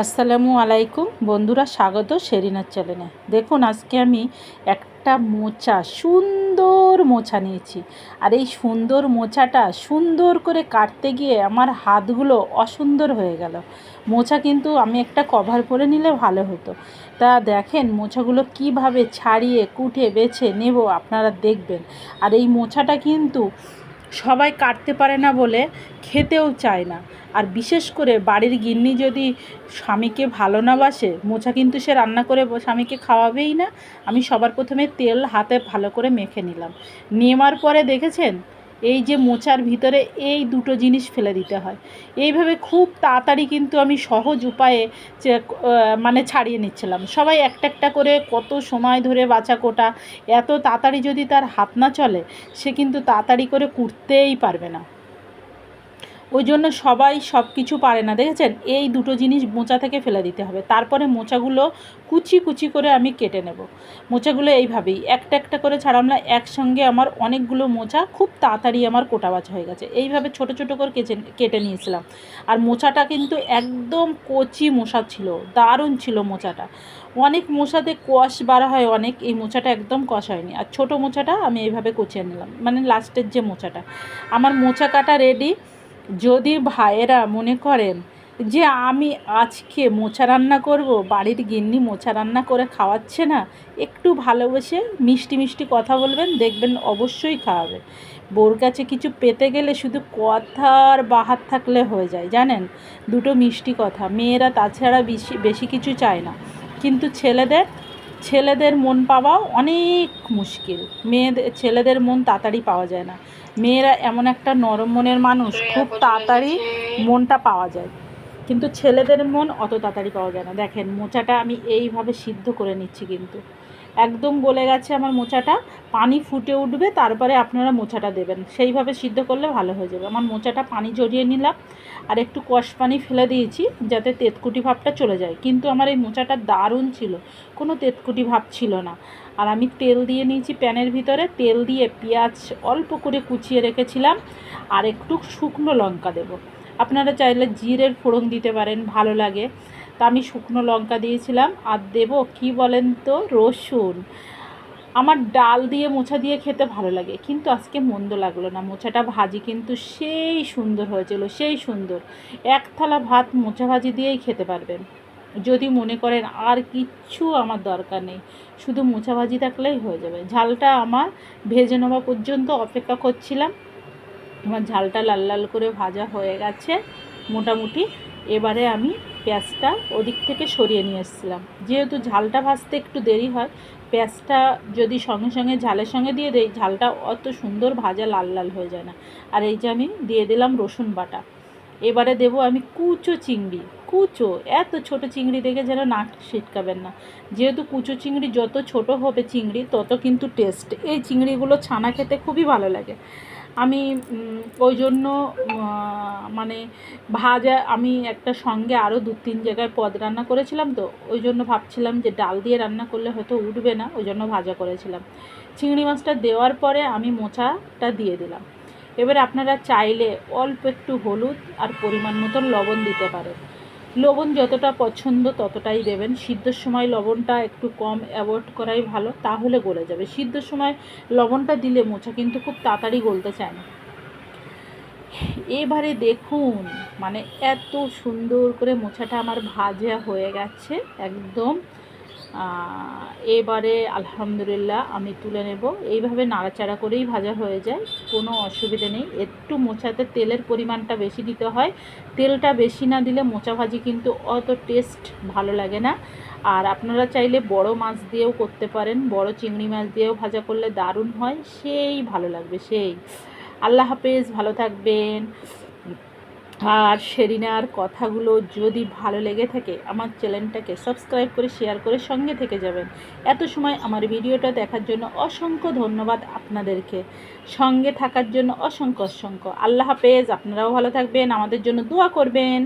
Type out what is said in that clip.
আসসালামু আলাইকুম বন্ধুরা, স্বাগত শেরিনার চ্যানেলে। দেখুন, আজকে আমি একটা মোচা, সুন্দর মোচা নিয়েছি। আর এই সুন্দর মোচাটা সুন্দর করে কাটতে গিয়ে আমার হাতগুলো অসুন্দর হয়ে গেল। মোচা কিন্তু আমি একটা কভার করে নিলে ভালো হতো। তা দেখেন মোচাগুলো কিভাবে ছাড়িয়ে কুটে বেছে নেব, আপনারা দেখবেন। আর এই মোচাটা কিন্তু সবাই কাটতে পারে না বলে খেতেও চায় না। আর বিশেষ করে বাড়ির গিন্নি যদি স্বামীকে ভালো না বাসে, মোচা কিন্তু সে রান্না করে স্বামীকে খাওয়াবেই না। আমি সবার প্রথমে তেল হাতে ভালো করে মেখে নিলাম। নেওয়ার পরে দেখেছেন, এই যে মোচার ভিতরে এই দুটো জিনিস ফেলে দিতে হয়। এইভাবে খুব তাড়াতাড়ি কিন্তু আমি সহজ উপায়ে ছাড়িয়ে নিচ্ছিলাম। সবাই একটা একটা করে কত সময় ধরে বাছা কোটা, এত তাড়াতাড়ি যদি তার হাত না চলে, সে কিন্তু তাড়াতাড়ি করে কুটতেই পারবে না। ওই জন্য সবাই সব কিছু পারে না, দেখেছেন। এই দুটো জিনিস মোচা থেকে ফেলে দিতে হবে। তারপরে মোচাগুলো কুচি কুচি করে আমি কেটে নেব। মোচাগুলো এইভাবেই একটা একটা করে ছাড়ামলা, একসঙ্গে আমার অনেকগুলো মোচা খুব তাড়াতাড়ি আমার কোটা বাছা হয়ে গেছে। এইভাবে ছোট ছোট করে কেটে নিয়েছিলাম। আর মোচাটা কিন্তু একদম কচি মোচা ছিল, দারুণ ছিল মোচাটা। অনেক মোচাতে কষ বাড়া হয় অনেক, এই মোচাটা একদম কষ হয়নি। আর ছোটো মোচাটা আমি এইভাবে কুচিয়ে নিলাম, মানে লাস্টের যে মোচাটা। আমার মোচা কাটা রেডি। যদি ভাইয়েরা মনে করেন যে আমি আজকে মোচা রান্না করব, বাড়ির গিন্নি মোচা রান্না করে খাওয়াচ্ছে না, একটু ভালোবেসে মিষ্টি মিষ্টি কথা বলবেন, দেখবেন অবশ্যই খাওয়াবে। বউর কাছে কিছু পেতে গেলে শুধু কথার বাহাত থাকলে হয়ে যায়, জানেন। দুটো মিষ্টি কথা, মেয়েরা তাছাড়া বেশি বেশি কিছু চায় না। কিন্তু ছেলেদের মন পাওয়া অনেক মুশকিল। ছেলেদের মন তাড়াতাড়ি পাওয়া যায় না। মেয়েরা এমন একটা নরম মনের মানুষ, খুব তাড়াতাড়ি মনটা পাওয়া যায়, কিন্তু ছেলেদের মন অত তাড়াতাড়ি পাওয়া যায় না। দেখেন মোচাটা আমি এইভাবে সিদ্ধ করে নিচ্ছি, কিন্তু একদম গলে গেছে আমার মোচাটা। পানি ফুটে উঠবে, তারপরে আপনারা মোচাটা দেবেন। সেইভাবে সিদ্ধ করলে ভালো হয়ে যাবে। আমার মোচাটা পানি ঝরিয়ে নিলাম, আর একটু কষ পানি ফেলে দিয়েছি যাতে তেতকুটি ভাবটা চলে যায়। কিন্তু আমার এই মোচাটা দারুণ ছিল, কোনো তেতকুটি ভাব ছিল না। আর আমি তেল দিয়ে নিয়েছি প্যানের ভিতরে, তেল দিয়ে পেঁয়াজ অল্প করে কুচিয়ে রেখেছিলাম, আর একটু শুকনো লঙ্কা দেব। আপনারা চাইলে জিরের ফোড়ন দিতে পারেন, ভালো লাগে। তা আমি শুকনো লঙ্কা দিয়েছিলাম, আর দেব কি বলেন তো, রসুন। আমার ডাল দিয়ে মোচা দিয়ে খেতে ভালো লাগে, কিন্তু আজকে মন্দ লাগলো না। মোচাটা ভাজি কিন্তু সেই সুন্দর হয়েছিল, সেই সুন্দর। এক থালা ভাত মোচা ভাজি দিয়েই খেতে পারবেন। যদি মনে করেন আর কিচ্ছু আমার দরকার নেই, শুধু মোচা ভাজি থাকলেই হয়ে যাবে। ঝালটা আমার ভেজে নেওয়া পর্যন্ত অপেক্ষা করছিলাম। আমার ঝালটা লাল লাল করে ভাজা হয়ে গেছে মোটামুটি। এবারে আমি পেঁয়াজটা ওদিক থেকে সরিয়ে নিয়ে এসেছিলাম। যেহেতু ঝালটা ভাজতে একটু দেরি হয়, পেঁয়াজটা যদি সঙ্গে সঙ্গে ঝালের সঙ্গে দিয়ে দেই, ঝালটা অত সুন্দর ভাজা লাল লাল হয়ে যায় না। আর এই যে আমি দিয়ে দিলাম রসুন বাটা। এবারে দেবো আমি কুচো চিংড়ি। কুচো, এত ছোট চিংড়ি দেখে যেন নাক ছিটকাবেন না। যেহেতু কুচো চিংড়ি, যত ছোট হবে চিংড়ি তত কিন্তু টেস্ট। এই চিংড়িগুলো ছানা খেতে খুবই ভালো লাগে। আমি ওই জন্য মানে ভাজা, আমি একটা সঙ্গে আরও 2-3 জায়গায় পদ রান্না করেছিলাম, তো ওই জন্য ভাবছিলাম যে ডাল দিয়ে রান্না করলে হয়তো উঠবে না, ওই জন্য ভাজা করেছিলাম। চিংড়ি মাছটা দেওয়ার পরে আমি মোচাটা দিয়ে দিলাম। এবারে আপনারা চাইলে অল্প একটু হলুদ আর পরিমাণ মতন লবণ দিতে পারেন। লবণ যতটা পছন্দ ততটাই দেবেন। সিদ্ধর সময় লবণটা একটু কম অ্যাভয়েড করাই ভালো, তাহলে গলে যাবে। সিদ্ধর সময় লবণটা দিলে মোচা কিন্তু খুব তাড়াতাড়ি গলতে চায় না। এবারে দেখুন, মানে এত সুন্দর করে মোচাটা আমার ভাজা হয়ে গেছে একদম। এবারে আলহামদুলিল্লাহ আমি তুলে নেব। এইভাবে নাড়াচাড়া করেই ভাজা হয়ে যায়, কোনো অসুবিধে নেই। একটু মোচাতে তেলের পরিমাণটা বেশি দিতে হয়। তেলটা বেশি না দিলে মোচা ভাজি কিন্তু অত টেস্ট ভালো লাগে না। আর আপনারা চাইলে বড় মাছ দিয়েও করতে পারেন, বড় চিংড়ি মাছ দিয়েও ভাজা করলে দারুণ হয়, সেই ভালো লাগবে সেই। আল্লাহ হাফেজ, ভালো থাকবেন। আর শেরিনার কথাগুলো যদি ভালো লেগে থাকে, আমার চ্যানেলটাকে সাবস্ক্রাইব করে শেয়ার করে সঙ্গে থেকে যাবেন। এত সময় আমার ভিডিওটা দেখার জন্য অসংখ্য ধন্যবাদ আপনাদেরকে। সঙ্গে থাকার জন্য অসংখ্য অসংখ্য। আল্লাহ হাফেজ, আপনারাও ভালো থাকবেন, আমাদের জন্য দোয়া করবেন।